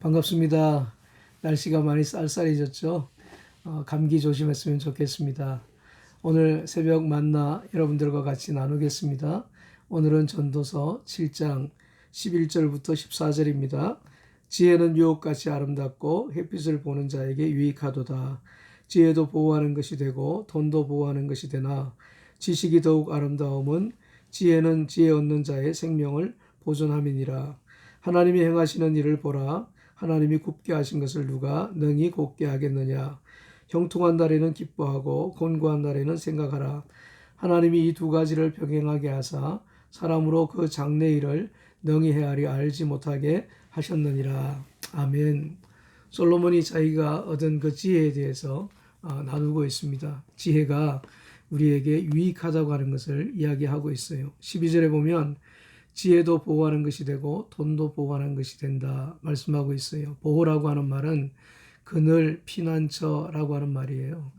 반갑습니다. 날씨가 많이 쌀쌀해졌죠? 감기 조심했으면 좋겠습니다. 오늘 새벽 만나 여러분들과 같이 나누겠습니다. 오늘은 전도서 7장 11절부터 14절입니다. 지혜는 유혹같이 아름답고 햇빛을 보는 자에게 유익하도다. 지혜도 보호하는 것이 되고 돈도 보호하는 것이 되나 지식이 더욱 아름다움은 지혜는 지혜 얻는 자의 생명을 보존함이니라. 하나님이 행하시는 일을 보라. 하나님이 굽게 하신 것을 누가 능히 곱게 하겠느냐. 형통한 날에는 기뻐하고 곤고한 날에는 생각하라. 하나님이 이 두 가지를 병행하게 하사 사람으로 그 장래 일을 능히 헤아려 알지 못하게 하셨느니라. 아멘. 솔로몬이 자기가 얻은 그 지혜에 대해서 나누고 있습니다. 지혜가 우리에게 유익하다고 하는 것을 이야기하고 있어요. 12절에 보면 지혜도 보호하는 것이 되고 돈도 보호하는 것이 된다 말씀하고 있어요. 보호라고 하는 말은 그늘, 피난처라고 하는 말이에요.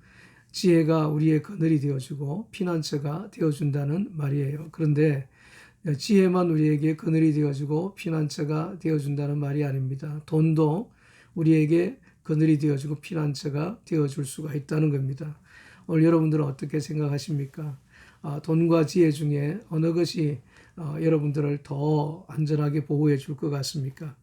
지혜가 우리의 그늘이 되어주고 피난처가 되어준다는 말이에요. 그런데 지혜만 우리에게 그늘이 되어주고 피난처가 되어준다는 말이 아닙니다. 돈도 우리에게 그늘이 되어주고 피난처가 되어줄 수가 있다는 겁니다. 오늘 여러분들은 어떻게 생각하십니까? 돈과 지혜 중에 어느 것이 여러분들을 더 안전하게 보호해 줄 것 같습니까?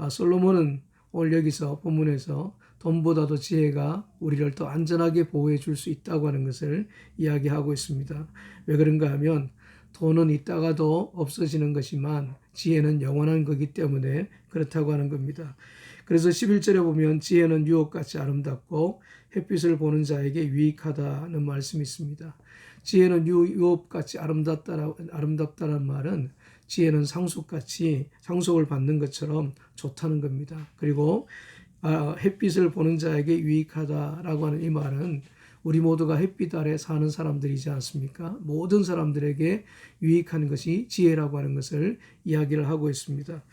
솔로몬은 오늘 여기서 본문에서 돈보다도 지혜가 우리를 더 안전하게 보호해 줄 수 있다고 하는 것을 이야기하고 있습니다. 왜 그런가 하면 돈은 있다가도 없어지는 것이지만 지혜는 영원한 거기 때문에 그렇다고 하는 겁니다. 그래서 11절에 보면 지혜는 유혹같이 아름답고 햇빛을 보는 자에게 유익하다는 말씀이 있습니다. 지혜는 유혹같이 아름답다는 말은 지혜는 상속같이 상속을 받는 것처럼 좋다는 겁니다. 그리고 햇빛을 보는 자에게 유익하다라고 하는 이 말은 우리 모두가 햇빛 아래 사는 사람들이지 않습니까? 모든 사람들에게 유익한 것이 지혜라고 하는 것을 이야기를 하고 있습니다.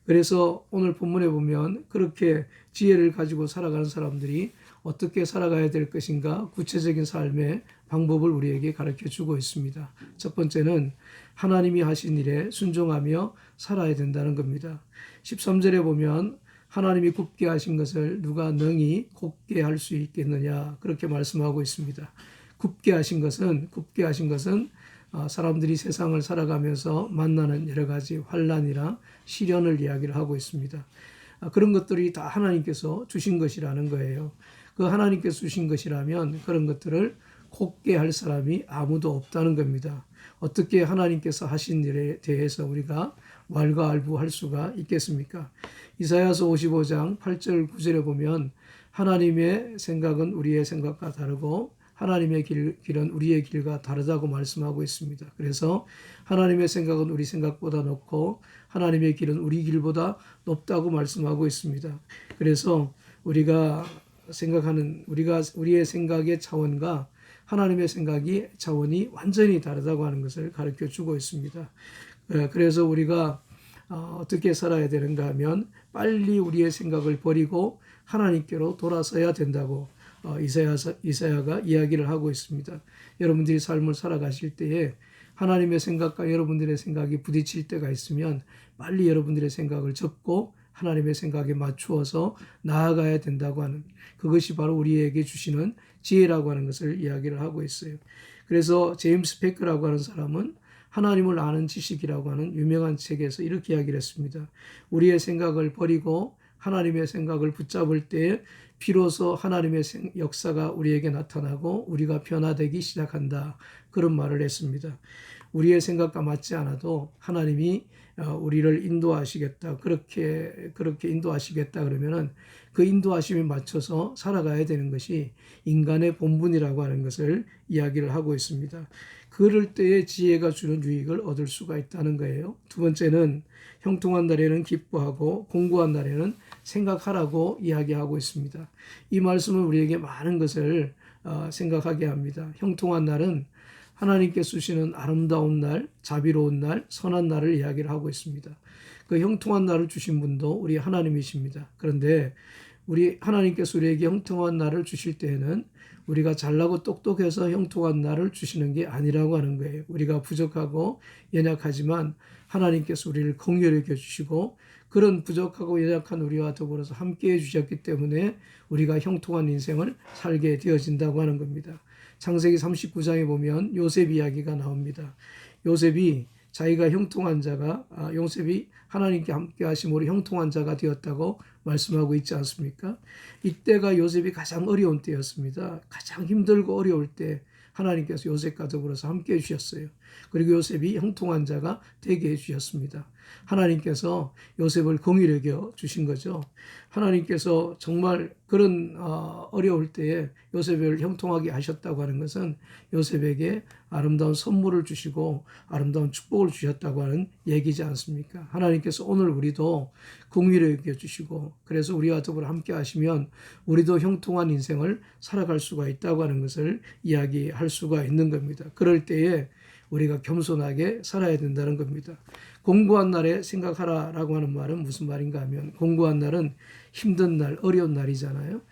그래서 오늘 본문에 보면 그렇게 지혜를 가지고 살아가는 사람들이 어떻게 살아가야 될 것인가 구체적인 삶의 방법을 우리에게 가르쳐 주고 있습니다. 첫 번째는 하나님이 하신 일에 순종하며 살아야 된다는 겁니다. 13절에 보면 하나님이 굽게 하신 것을 누가 능히 곱게 할 수 있겠느냐 그렇게 말씀하고 있습니다. 굽게 하신 것은 사람들이 세상을 살아가면서 만나는 여러 가지 환난이나 시련을 이야기를 하고 있습니다. 그런 것들이 다 하나님께서 주신 것이라는 거예요. 그 하나님께서 주신 것이라면 그런 것들을 곱게 할 사람이 아무도 없다는 겁니다. 어떻게 하나님께서 하신 일에 대해서 우리가 왈가왈부할 수가 있겠습니까? 이사야서 55장 8절 9절에 보면 하나님의 생각은 우리의 생각과 다르고 하나님의 길은 우리의 길과 다르다고 말씀하고 있습니다. 그래서 하나님의 생각은 우리 생각보다 높고 하나님의 길은 우리 길보다 높다고 말씀하고 있습니다. 그래서 우리의 생각의 차원과 하나님의 생각이 차원이 완전히 다르다고 하는 것을 가르쳐 주고 있습니다. 그래서 우리가 어떻게 살아야 되는가 하면 빨리 우리의 생각을 버리고 하나님께로 돌아서야 된다고 이사야가 이야기를 하고 있습니다. 여러분들이 삶을 살아가실 때에 하나님의 생각과 여러분들의 생각이 부딪힐 때가 있으면 빨리 여러분들의 생각을 접고 하나님의 생각에 맞추어서 나아가야 된다고 하는 그것이 바로 우리에게 주시는 지혜라고 하는 것을 이야기를 하고 있어요. 그래서 제임스 패크라고 하는 사람은 하나님을 아는 지식이라고 하는 유명한 책에서 이렇게 이야기를 했습니다. 우리의 생각을 버리고 하나님의 생각을 붙잡을 때 비로소 하나님의 역사가 우리에게 나타나고 우리가 변화되기 시작한다. 그런 말을 했습니다. 우리의 생각과 맞지 않아도 하나님이 우리를 인도하시겠다. 그렇게 인도하시겠다 그러면은 그 인도하심에 맞춰서 살아가야 되는 것이 인간의 본분이라고 하는 것을 이야기를 하고 있습니다. 그럴 때에 지혜가 주는 유익을 얻을 수가 있다는 거예요. 두 번째는 형통한 날에는 기뻐하고 공고한 날에는 생각하라고 이야기하고 있습니다. 이 말씀은 우리에게 많은 것을 생각하게 합니다. 형통한 날은 하나님께서 주시는 아름다운 날, 자비로운 날, 선한 날을 이야기를 하고 있습니다. 그 형통한 날을 주신 분도 우리 하나님이십니다. 그런데 우리 하나님께서 우리에게 형통한 날을 주실 때에는 우리가 잘나고 똑똑해서 형통한 날을 주시는 게 아니라고 하는 거예요. 우리가 부족하고 연약하지만 하나님께서 우리를 긍휼히 여겨 주시고 그런 부족하고 연약한 우리와 더불어서 함께해 주셨기 때문에 우리가 형통한 인생을 살게 되어진다고 하는 겁니다. 창세기 39장에 보면 요셉 이야기가 나옵니다. 요셉이 자기가 형통한 자가 요셉이 하나님께 함께 하심으로 형통한 자가 되었다고 말씀하고 있지 않습니까? 이때가 요셉이 가장 어려운 때였습니다. 가장 힘들고 어려울 때 하나님께서 요셉과 더불어서 함께 해주셨어요. 그리고 요셉이 형통한 자가 되게 해주셨습니다. 하나님께서 요셉을 긍휼히 여겨 주신 거죠. 하나님께서 정말 그런 어려울 때에 요셉을 형통하게 하셨다고 하는 것은 요셉에게 아름다운 선물을 주시고 아름다운 축복을 주셨다고 하는 얘기지 않습니까? 하나님께서 오늘 우리도 긍휼히 여겨 주시고 그래서 우리와 더불어 함께 하시면 우리도 형통한 인생을 살아갈 수가 있다고 하는 것을 이야기할 수가 있는 겁니다. 그럴 때에 우리가 겸손하게 살아야 된다는 겁니다. 공고한 날에 생각하라라고 하는 말은 무슨 말인가 하면 공고한 날은 힘든 날, 어려운 날이잖아요.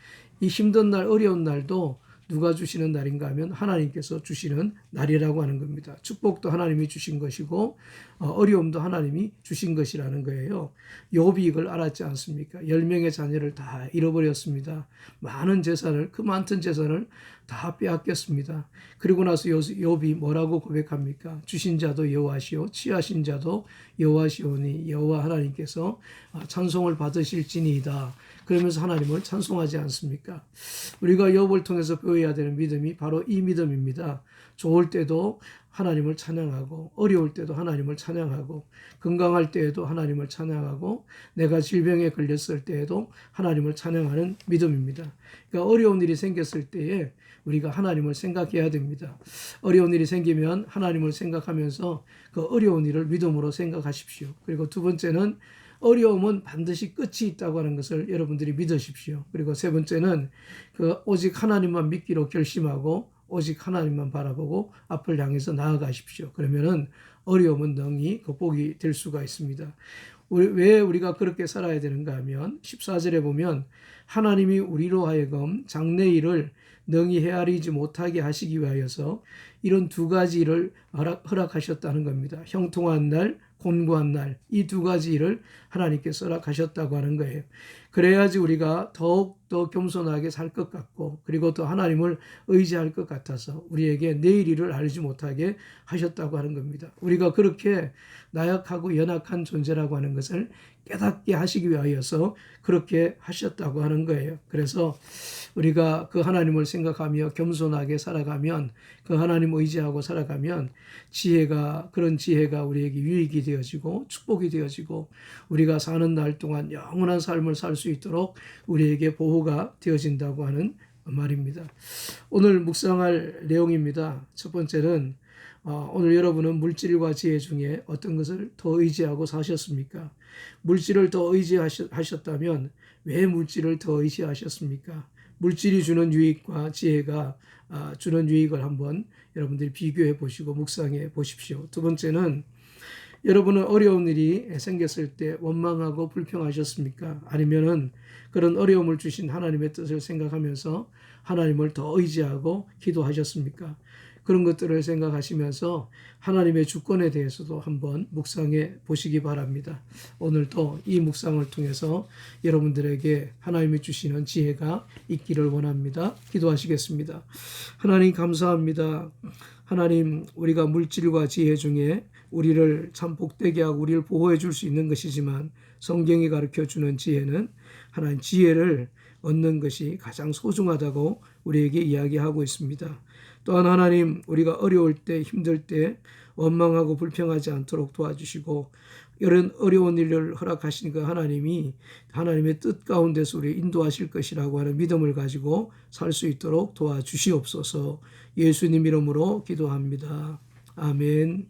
이 힘든 날, 어려운 날도 누가 주시는 날인가 하면 하나님께서 주시는 날이라고 하는 겁니다. 축복도 하나님이 주신 것이고 어려움도 하나님이 주신 것이라는 거예요. 욥이 이걸 알았지 않습니까? 10명의 자녀를 다 잃어버렸습니다. 많은 재산을, 그 많은 재산을 다 빼앗겼습니다. 그리고 나서 욥이 뭐라고 고백합니까? 주신 자도 여호와시오 취하신 자도 여호와시오니 여호와 하나님께서 찬송을 받으실지니이다. 그러면서 하나님을 찬송하지 않습니까? 우리가 욥을 통해서 배워야 되는 믿음이 바로 이 믿음입니다. 좋을 때도 하나님을 찬양하고 어려울 때도 하나님을 찬양하고 건강할 때에도 하나님을 찬양하고 내가 질병에 걸렸을 때에도 하나님을 찬양하는 믿음입니다. 그러니까 어려운 일이 생겼을 때에 우리가 하나님을 생각해야 됩니다. 어려운 일이 생기면 하나님을 생각하면서 그 어려운 일을 믿음으로 생각하십시오. 그리고 두 번째는 어려움은 반드시 끝이 있다고 하는 것을 여러분들이 믿으십시오. 그리고 세 번째는 오직 하나님만 믿기로 결심하고 오직 하나님만 바라보고 앞을 향해서 나아가십시오. 그러면은 어려움은 능히 극복이 될 수가 있습니다. 왜 우리가 그렇게 살아야 되는가 하면 14절에 보면 하나님이 우리로 하여금 장래 일을 능히 헤아리지 못하게 하시기 위하여서 이런 두 가지 일을 허락하셨다는 겁니다. 형통한 날, 곤고한 날, 이 두 가지 일을 하나님께서 허락하셨다고 하는 거예요. 그래야지 우리가 더욱더 겸손하게 살 것 같고 그리고 또 하나님을 의지할 것 같아서 우리에게 내일 일을 알지 못하게 하셨다고 하는 겁니다. 우리가 그렇게 나약하고 연약한 존재라고 하는 것을 깨닫게 하시기 위하여서 그렇게 하셨다고 하는 거예요. 그래서 우리가 그 하나님을 생각하며 겸손하게 살아가면 그 하나님 의지하고 살아가면 그런 지혜가 우리에게 유익이 되어지고 축복이 되어지고 우리가 사는 날 동안 영원한 삶을 살 수 있도록 우리에게 보호가 되어진다고 하는 말입니다. 오늘 묵상할 내용입니다. 첫 번째는 오늘 여러분은 물질과 지혜 중에 어떤 것을 더 의지하고 사셨습니까? 물질을 더 의지하셨다면 왜 물질을 더 의지하셨습니까? 물질이 주는 유익과 지혜가 주는 유익을 한번 여러분들이 비교해 보시고 묵상해 보십시오. 두 번째는 여러분은 어려운 일이 생겼을 때 원망하고 불평하셨습니까? 아니면은 그런 어려움을 주신 하나님의 뜻을 생각하면서 하나님을 더 의지하고 기도하셨습니까? 그런 것들을 생각하시면서 하나님의 주권에 대해서도 한번 묵상해 보시기 바랍니다. 오늘도 이 묵상을 통해서 여러분들에게 하나님이 주시는 지혜가 있기를 원합니다. 기도하시겠습니다. 하나님 감사합니다. 하나님 우리가 물질과 지혜 중에 우리를 참 복되게 하고 우리를 보호해 줄 수 있는 것이지만 성경이 가르쳐주는 지혜는 하나님 지혜를 얻는 것이 가장 소중하다고 우리에게 이야기하고 있습니다. 또한 하나님 우리가 어려울 때 힘들 때 원망하고 불평하지 않도록 도와주시고 이런 어려운 일을 허락하신 그 하나님이 하나님의 뜻 가운데서 우리 인도하실 것이라고 하는 믿음을 가지고 살 수 있도록 도와주시옵소서. 예수님 이름으로 기도합니다. 아멘.